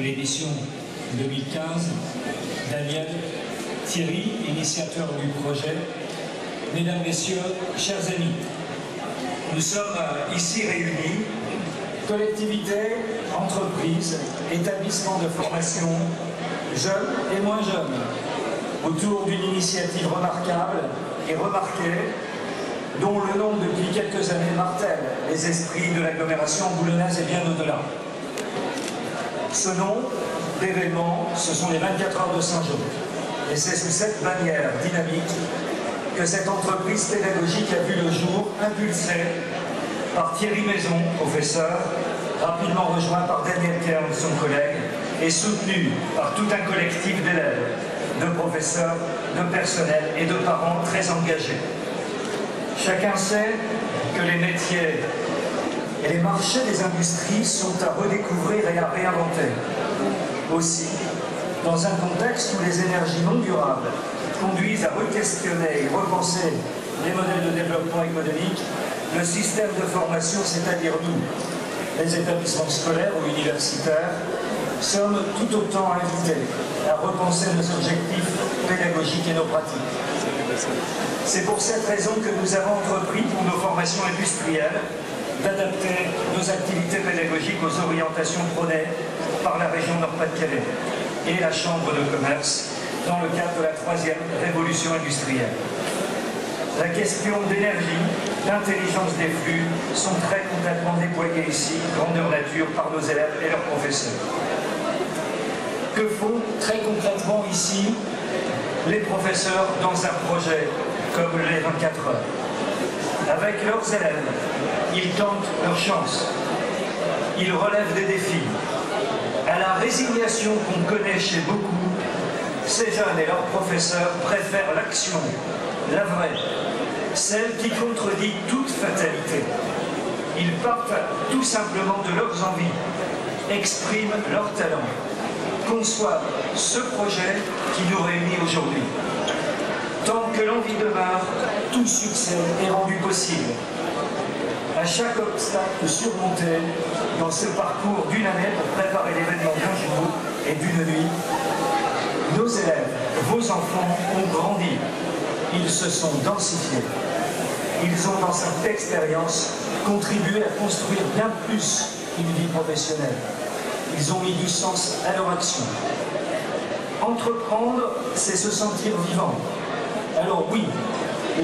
de l'édition 2015, Daniel, Thierry, initiateur du projet, Mesdames, Messieurs, chers amis, nous sommes ici réunis, collectivités, entreprises, établissements de formation, jeunes et moins jeunes, autour d'une initiative remarquable et remarquée, dont le nom depuis quelques années martèle les esprits de l'agglomération boulonnaise et bien au-delà. Ce nom d'événement, ce sont les 24 heures de Saint-Jean. Et c'est sous cette bannière dynamique que cette entreprise pédagogique a vu le jour, impulsée par Thierry Maison, professeur, rapidement rejoint par Daniel Kern, son collègue, et soutenue par tout un collectif d'élèves, de professeurs, de personnel et de parents très engagés. Chacun sait que les métiers et les marchés des industries sont à redécouvrir et à réinventer. Aussi, dans un contexte où les énergies non durables conduisent à re-questionner et repenser les modèles de développement économique, le système de formation, c'est-à-dire nous, les établissements scolaires ou universitaires, sommes tout autant invités à repenser nos objectifs pédagogiques et nos pratiques. C'est pour cette raison que nous avons entrepris pour nos formations industrielles d'adapter nos activités pédagogiques aux orientations prônées par la région Nord-Pas-de-Calais et la Chambre de commerce dans le cadre de la 3e révolution industrielle. La question d'énergie, d'intelligence des flux sont très concrètement déployées ici, grandeur nature, par nos élèves et leurs professeurs. Que font très concrètement ici les professeurs dans un projet comme les 24 heures? Avec leurs élèves, ils tentent leur chance, ils relèvent des défis. À la résignation qu'on connaît chez beaucoup, ces jeunes et leurs professeurs préfèrent l'action, la vraie, celle qui contredit toute fatalité. Ils partent tout simplement de leurs envies, expriment leurs talents, conçoivent ce projet qui nous réunit aujourd'hui. Tant que l'envie demeure, tout succès est rendu possible. À chaque obstacle surmonté dans ce parcours d'une année pour préparer l'événement d'un jour et d'une nuit, nos élèves, vos enfants ont grandi. Ils se sont densifiés. Ils ont, dans cette expérience, contribué à construire bien plus qu'une vie professionnelle. Ils ont mis du sens à leur action. Entreprendre, c'est se sentir vivant. Alors oui,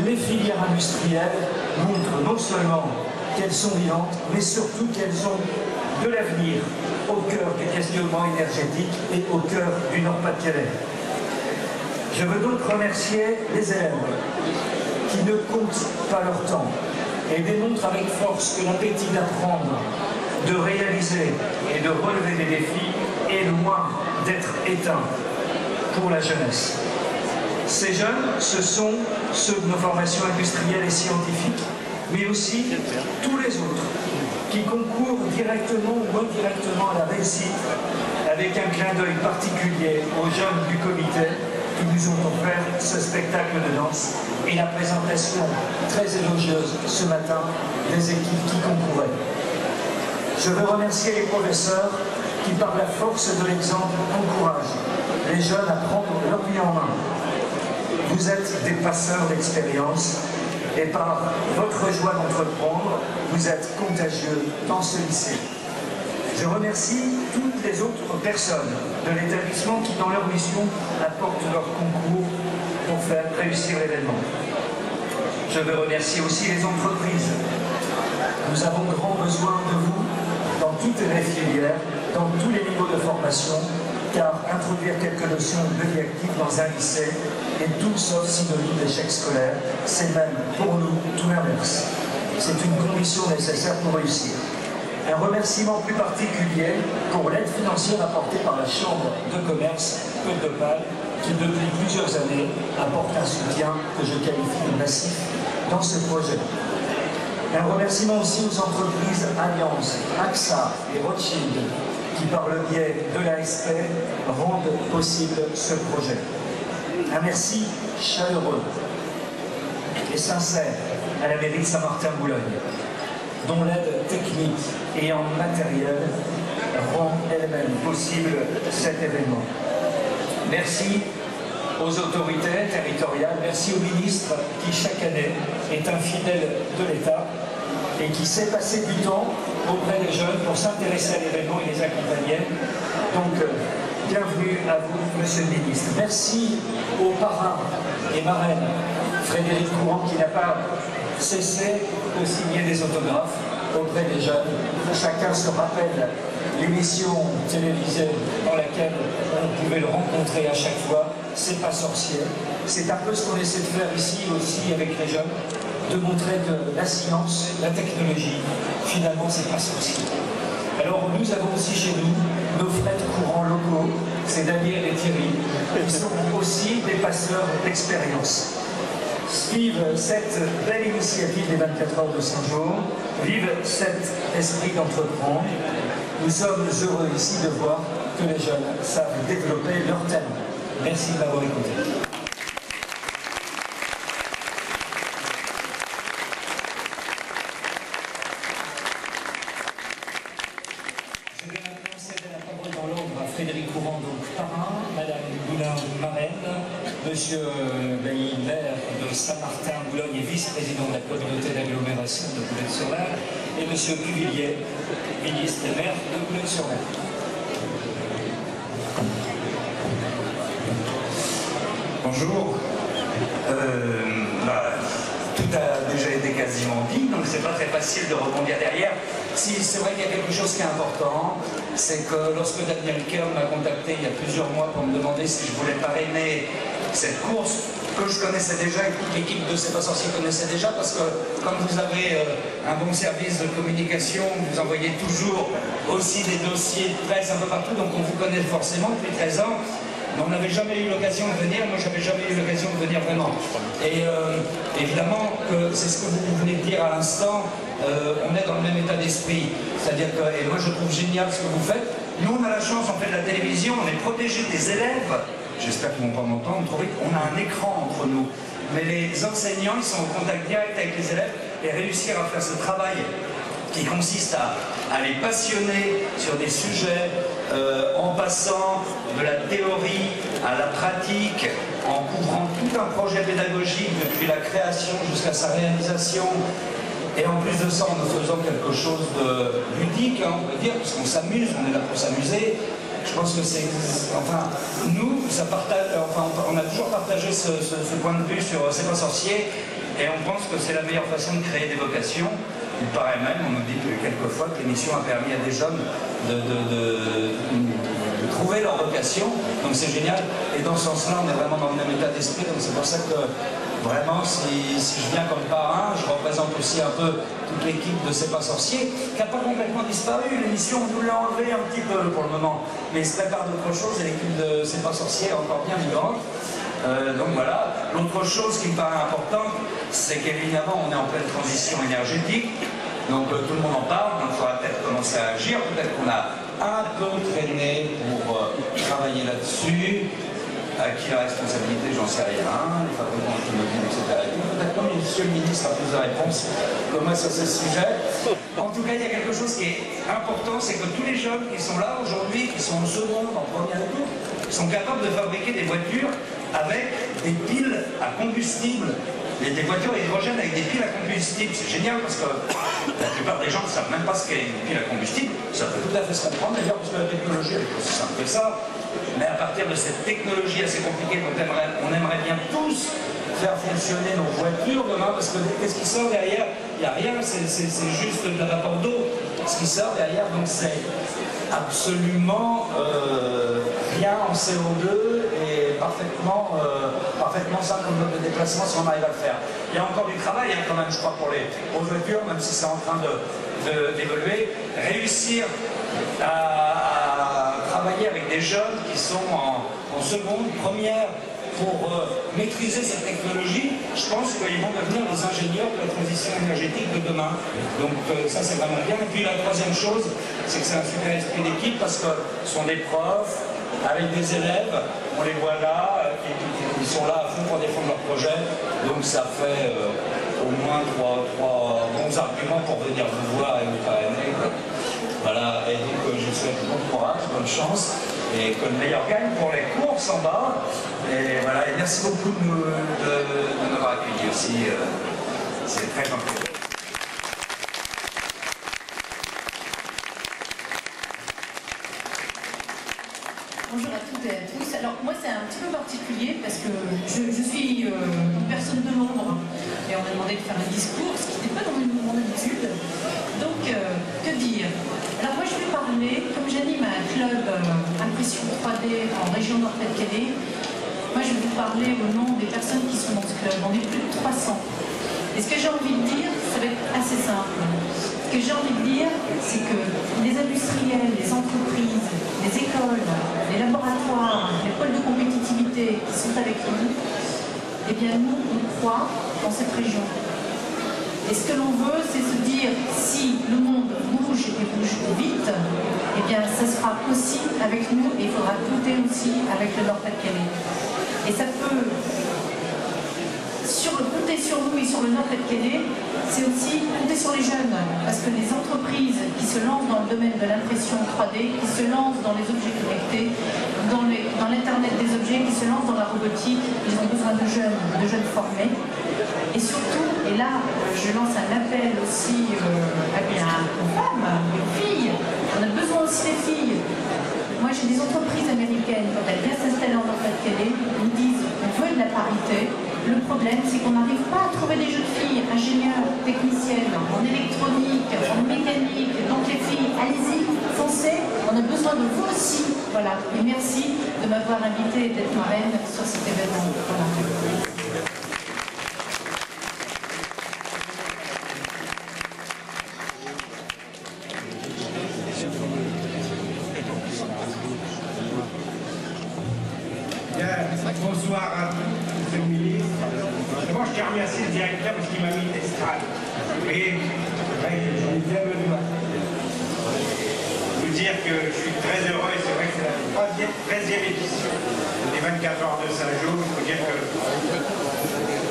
les filières industrielles montrent non seulement qu'elles sont vivantes, mais surtout qu'elles ont de l'avenir au cœur des questionnements énergétiques et au cœur du Nord-Pas-de-Calais. Je veux donc remercier les élèves qui ne comptent pas leur temps et démontrent avec force que l'appétit d'apprendre, de réaliser et de relever des défis est loin d'être éteint pour la jeunesse. Ces jeunes, ce sont ceux de nos formations industrielles et scientifiques, mais aussi tous les autres qui concourent directement ou indirectement à la réussite, avec un clin d'œil particulier aux jeunes du comité qui nous ont offert ce spectacle de danse et la présentation très élogieuse ce matin des équipes qui concouraient. Je veux remercier les professeurs qui, par la force de l'exemple, encouragent les jeunes à prendre leur vie en main. Vous êtes des passeurs d'expérience et par votre joie d'entreprendre, vous êtes contagieux dans ce lycée. Je remercie toutes les autres personnes de l'établissement qui, dans leur mission, apportent leur concours pour faire réussir l'événement. Je veux remercier aussi les entreprises. Nous avons grand besoin de vous dans toutes les filières, dans tous les niveaux de formation, car introduire quelques notions de vie active dans un lycée est tout sauf synonyme d'échec scolaire. C'est même, pour nous, tout l'inverse. C'est une condition nécessaire pour réussir. Un remerciement plus particulier pour l'aide financière apportée par la Chambre de commerce Côte-d'Opale, qui depuis plusieurs années apporte un soutien que je qualifie de massif dans ce projet. Un remerciement aussi aux entreprises Alliance, AXA et Rothschild, qui par le biais de l'ASP rendent possible ce projet. Un merci chaleureux et sincère à la mairie de Saint-Martin-Boulogne, dont l'aide technique et en matériel rend rendaient même possible cet événement. Merci aux autorités territoriales, merci au ministre qui chaque année est un fidèle de l'État et qui sait passer du temps auprès des jeunes pour s'intéresser à l'événement et les accompagner. Donc, bienvenue à vous, Monsieur le Ministre. Merci aux parrains et marraines, Frédéric Courant qui n'a pas cessé de signer des autographes auprès des jeunes. Chacun se rappelle l'émission télévisée dans laquelle on pouvait le rencontrer à chaque fois. C'est pas sorcier. C'est un peu ce qu'on essaie de faire ici aussi avec les jeunes, de montrer que la science, la technologie, finalement, c'est pas sorcier. Alors nous avons aussi chez nous nos frères courants locaux, c'est Daniel et Thierry, qui sont aussi des passeurs d'expérience. Vive cette belle initiative des 24 heures de Saint-Jean, vive cet esprit d'entreprendre. Nous sommes heureux ici de voir que les jeunes savent développer leur talent. Merci de m'avoir écouté. Je vais maintenant céder la parole dans l'ordre à Frédéric Courant, donc parrain, Madame Boulin, marraine, Monsieur Bailly, maire de Saint-Martin-Boulogne et vice-président de la communauté d'agglomération de Boulogne-sur-Mer, et Monsieur Cuvillier, ministre et maire de Boulogne-sur-Mer. Bonjour. Tout a déjà été quasiment dit, donc c'est pas très facile de rebondir derrière. Si c'est vrai qu'il y a quelque chose qui est important, c'est que lorsque Daniel Kerr m'a contacté il y a plusieurs mois pour me demander si je voulais parrainer cette course, que je connaissais déjà et que toute l'équipe de C'est pas sorcier connaissait déjà, parce que comme vous avez un bon service de communication, vous envoyez toujours aussi des dossiers de presse un peu partout, donc on vous connaît forcément depuis 13 ans. Mais on n'avait jamais eu l'occasion de venir, moi j'avais jamais eu l'occasion de venir vraiment. Et évidemment, c'est ce que vous venez de dire à l'instant, on est dans le même état d'esprit. C'est-à-dire que, et moi je trouve génial ce que vous faites, nous on a la chance, on fait de la télévision, on est protégé des élèves, j'espère qu'ils ne vont pas m'entendre, on a un écran entre nous. Mais les enseignants, ils sont en contact direct avec les élèves et réussir à faire ce travail qui consiste à les passionner sur des sujets en passant de la théorie à la pratique, en couvrant tout un projet pédagogique depuis la création jusqu'à sa réalisation. Et en plus de ça, en nous faisant quelque chose de ludique, hein, on peut dire, parce qu'on s'amuse, on est là pour s'amuser. Je pense que c'est... Enfin, nous, ça partage, enfin, on a toujours partagé ce point de vue sur C'est pas sorcier, et on pense que c'est la meilleure façon de créer des vocations. Il paraît même, on nous dit quelquefois que l'émission a permis à des jeunes de trouver leur vocation, donc c'est génial. Et dans ce sens-là, on est vraiment dans le même état d'esprit, donc c'est pour ça que vraiment, si je viens comme parrain, je représente aussi un peu toute l'équipe de C'est pas sorcier, qui n'a pas complètement disparu. L'émission, on nous l'a enlevé un petit peu pour le moment, mais il se prépare d'autres choses et l'équipe de C'est pas sorcier est encore bien vivante. Donc voilà. L'autre chose qui me paraît importante, c'est qu'évidemment, on est en pleine transition énergétique, donc tout le monde en parle, donc il faudra peut-être commencer à agir, peut-être qu'on a un peu traîné pour travailler là-dessus. À qui la responsabilité, j'en sais rien, les fabricants automobiles, etc. Peut-être que Monsieur le ministre a plus de réponses que moi sur ce sujet. En tout cas, il y a quelque chose qui est important, c'est que tous les jeunes qui sont là aujourd'hui, qui sont en seconde, en première et tout, sont capables de fabriquer des voitures avec des piles à combustible. Des voitures à hydrogène avec des piles à combustible, c'est génial parce que la plupart des gens ne savent même pas ce qu'est une pile à combustible. Ça peut tout à fait se comprendre d'ailleurs parce que la technologie elle est aussi simple que ça. Mais à partir de cette technologie assez compliquée on aimerait bien tous faire fonctionner nos voitures demain, parce que qu'est-ce qui sort derrière? Il n'y a rien, c'est juste de la vapeur d'eau. Ce qui sort derrière, donc c'est absolument rien en CO2 et parfaitement simple comme mode de déplacement si on arrive à le faire. Il y a encore du travail hein, quand même, je crois, pour les voitures, même si c'est en train d'évoluer. Réussir à travailler avec des jeunes qui sont en seconde, première, pour maîtriser cette technologie, je pense qu'ils vont devenir les ingénieurs de la transition énergétique de demain. Donc ça c'est vraiment bien. Et puis la troisième chose, c'est que c'est un super esprit d'équipe parce que ce sont des profs avec des élèves, on les voit là, qui sont là à fond pour défendre leur projet. Donc ça fait au moins trois bons arguments pour venir vous voir et vous parrainer. Voilà, et donc je vous souhaite bon courage. bonne chance et que le meilleur gagne pour les courses en bas. Et voilà, et merci beaucoup de nous avoir accueillis aussi. C'est très gentil. Bonjour à toutes et à tous. Alors moi c'est un petit peu particulier parce que je suis une personne de l'ombre et on m'a demandé de faire un discours, ce qui n'était pas dans mon habitude. Donc que dire? Alors moi je vais parler, comme j'anime un club impression 3D en région Nord-Pas-de-Calais, moi je vais vous parler au nom des personnes qui sont dans ce club. On est plus de 300. Et ce que j'ai envie de dire, ça va être assez simple. Ce que j'ai envie de dire, c'est que les industriels, les entreprises, les écoles, les laboratoires, les pôles de compétitivité qui sont avec nous, eh bien nous, on croit dans cette région. Et ce que l'on veut, c'est se dire, si le monde bouge et bouge vite, eh bien ça sera aussi avec nous et il faudra compter aussi avec le Nord-Pas-de-Calais. Et ça peut... compter sur nous et sur le Nord-Pas-de-Calais, c'est aussi compter sur les jeunes, parce que les entreprises qui se lancent dans le domaine de l'impression 3D, qui se lancent dans les objets connectés, dans l'Internet des objets, qui se lancent dans la robotique, ils ont besoin de jeunes formés. Et surtout, et là, je lance un appel aussi aux femmes, aux filles, on a besoin aussi des filles. Moi, j'ai des entreprises américaines, quand elles viennent s'installer en Nord-Pas-de-Calais, nous disent on veut de la parité. Le problème, c'est qu'on n'arrive pas à trouver des jeunes filles, ingénieurs, techniciennes, en électronique, en mécanique. Donc les filles, allez-y, foncez, on a besoin de vous aussi. Voilà. Et merci de m'avoir invité et d'être marraine sur cet événement. Voilà. Bonsoir à tous, monsieur le ministre. D'abord, je tiens à remercier le directeur parce qu'il m'a mis une estrade. Vous voyez, j'en ai bien besoin. Vous dire que je suis très heureux et c'est vrai que c'est la 13e édition des 24 heures de Saint-Jean. Il faut dire que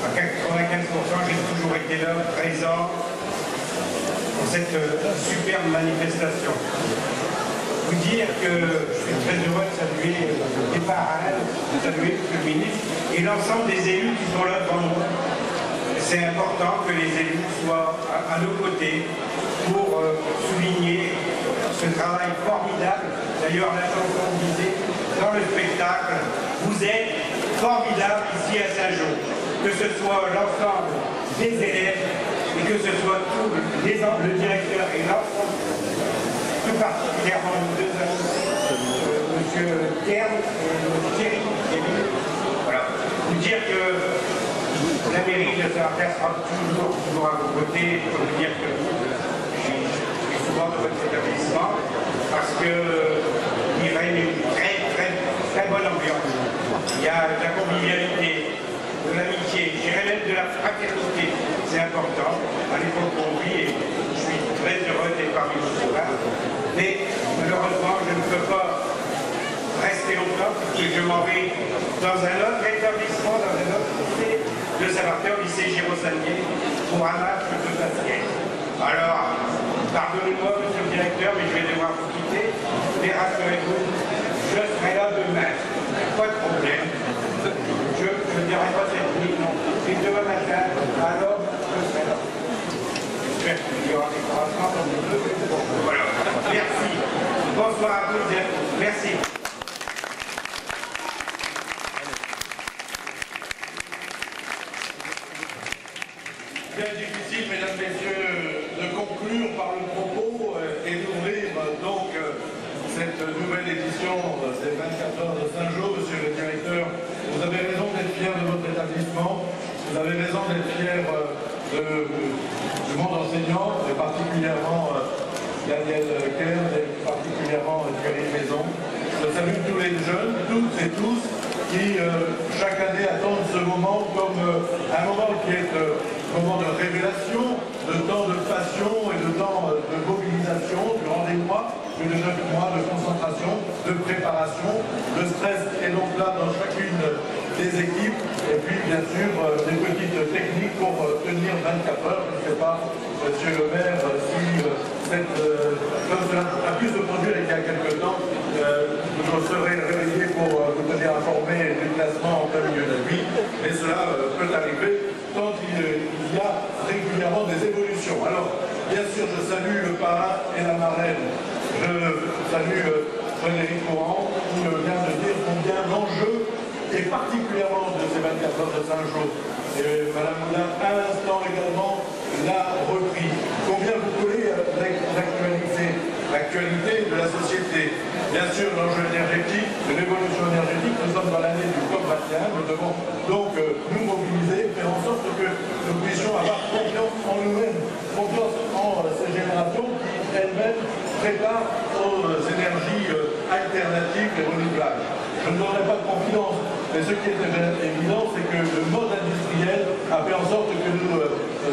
à 95%, j'ai toujours été là, présent pour cette superbe manifestation. Vous dire que je suis très heureux de saluer les parrains, de saluer le ministre et l'ensemble des élus qui sont là devant nous. C'est important que les élus soient à nos côtés pour souligner ce travail formidable. D'ailleurs, la chanson disait dans le spectacle, vous êtes formidables ici à Saint-Jean. Que ce soit l'ensemble des élèves et que ce soit tout le directeur et l'ensemble, tout particulièrement nos deux amis, M. Kern et Thierry. Voilà. Vous dire que la mairie de Saint-Pierre sera toujours à vos côtés. Je peux vous dire que je suis souvent dans votre établissement parce qu'il règne une très bonne ambiance. Il y a de la convivialité, de l'amitié, je dirais même de la fraternité. C'est important à l'époque où on vit et je suis très heureux d'être parmi vous ce soir. Mais malheureusement, je ne peux pas rester longtemps puisque je m'en vais dans un autre établissement, dans un autre lycée de Saint-Martin, au lycée Girosanier, pour un match de basket. Alors, pardonnez-moi, monsieur le directeur, mais je vais devoir vous quitter. Mais rassurez-vous, je serai là demain. Pas de problème. Je ne dirai pas cette nuit, non. Et demain matin, alors, je serai là. J'espère qu'il y aura des croissements comme nous deux. Voilà. Merci. Bonsoir à tous. Merci. Bien difficile, mesdames, messieurs, de conclure par le propos et d'ouvrir donc cette nouvelle édition des 24 heures de Saint-Jean. Monsieur le directeur, vous avez raison d'être fier de votre établissement, vous avez raison d'être fier du monde enseignant, et particulièrement Daniel Kern et particulièrement Thierry Maison. Je salue tous les jeunes, toutes et tous, qui chaque année attendent ce moment comme un moment qui est moment de révélation, de temps de passion et de temps de mobilisation durant des mois, plus de 9 mois de concentration, de préparation. Le stress est donc là dans chacune des équipes et puis bien sûr des petites techniques pour tenir 24 heures. Je ne sais pas, monsieur le maire, si comme cela a pu se produire il y a quelque temps, complètement en plein milieu de la nuit, mais cela peut arriver tant il y a régulièrement des évolutions. Alors, bien sûr, je salue le parrain et la marraine. Je salue Frédéric Courant, qui vient de dire combien l'enjeu est particulièrement de ces 24 heures de Saint-Jean. Et Madame Moulin, à l'instant également, l'a repris. Combien vous collez avec l'actualité de la société. Bien sûr, l'enjeu énergétique, de l'évolution énergétique, nous sommes dans l'année du COP21, nous devons donc nous mobiliser, faire en sorte que nous puissions avoir confiance en nous-mêmes, confiance en ces générations qui elles-mêmes préparent aux énergies alternatives et renouvelables. Je ne donnerai pas de confidence, mais ce qui est évident, c'est que le mode industriel a fait en sorte que nous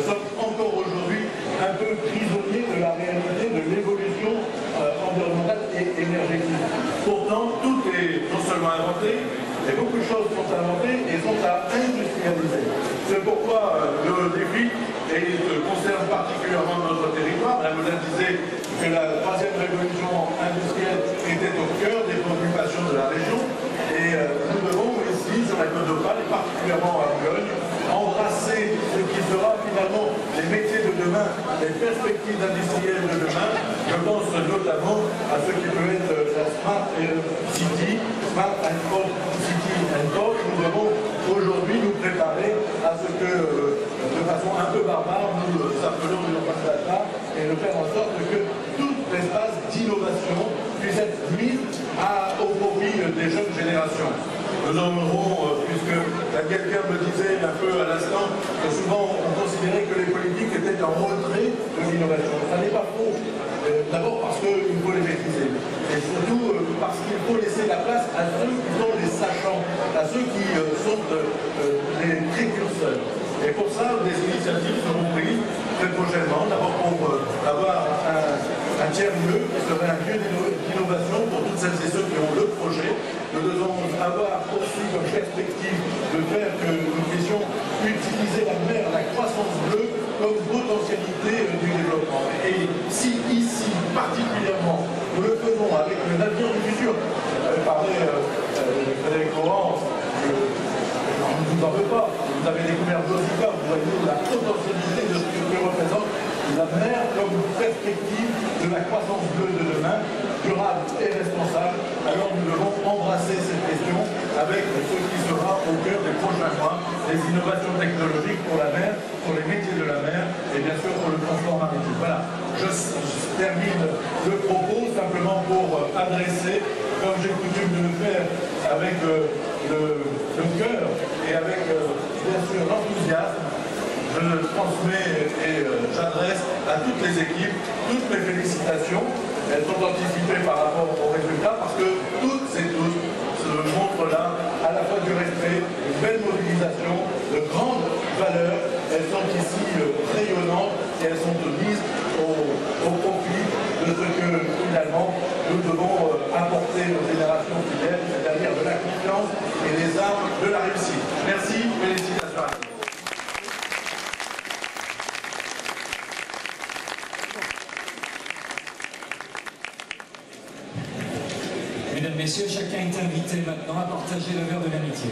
sommes encore aujourd'hui un peu prisonniers de la réalité de l'évolution environnementale et énergétique. Pourtant, tout est non seulement inventé, mais beaucoup de choses sont inventées et sont à industrialiser. C'est pourquoi le défi concerne particulièrement notre territoire. La Moulin disait que la troisième révolution industrielle était au cœur des préoccupations de la région. Et nous devons ici, sur la Côte d'Opale, et particulièrement à Boulogne, embrasser ce qui sera finalement les métiers de demain, les perspectives industrielles de demain. Je pense notamment à ce qui peut être la Smart City, Smart and Port City and Port. Nous devons aujourd'hui nous préparer à ce que, de façon un peu barbare, nous appelons de notre data et de faire en sorte que tout l'espace d'innovation puisse être mis au profit des jeunes générations. Nous en aurons, puisque quelqu'un me disait un peu à l'instant que souvent on considérait que les politiques étaient en retrait de l'innovation. Ça n'est pas faux. D'abord parce qu'il faut les maîtriser. Et surtout parce qu'il faut laisser la place à ceux qui sont les sachants, à ceux qui sont les précurseurs. Et pour ça, des initiatives seront prises très prochainement. D'abord pour avoir un tiers-lieu qui serait un lieu d'innovation pour toutes celles et ceux qui ont le projet. Nous devons avoir aussi comme perspective de faire que nous puissions utiliser la mer, la croissance bleue, comme potentialité du développement. Et si ici, particulièrement, nous le faisons avec l'avion du futur, parlé Frédéric Courant, je ne vous en veux pas, vous avez découvert Josica, vous voyez la potentialité de ce que représente la mer comme perspective de la croissance bleue de demain, durable et responsable. Alors nous devons embrasser cette question avec ce qui sera au cœur des prochains mois, les innovations technologiques pour la mer, pour les métiers de la mer et bien sûr pour le transport maritime. Voilà, je termine le propos simplement pour adresser, comme j'ai coutume de le faire, avec le cœur et avec bien sûr l'enthousiasme. Je transmets et j'adresse à toutes les équipes toutes mes félicitations. Elles sont anticipées par rapport aux résultats parce que toutes et tous se montrent là à la fois du respect, une belle mobilisation, de grandes valeurs. Elles sont ici rayonnantes et elles sont mises au profit de ce que finalement nous devons apporter aux générations qui viennent, c'est-à-dire de la confiance et les armes de la réussite. Merci, félicitations à tous. Mesdames, Messieurs, chacun est invité maintenant à partager le verre de l'amitié.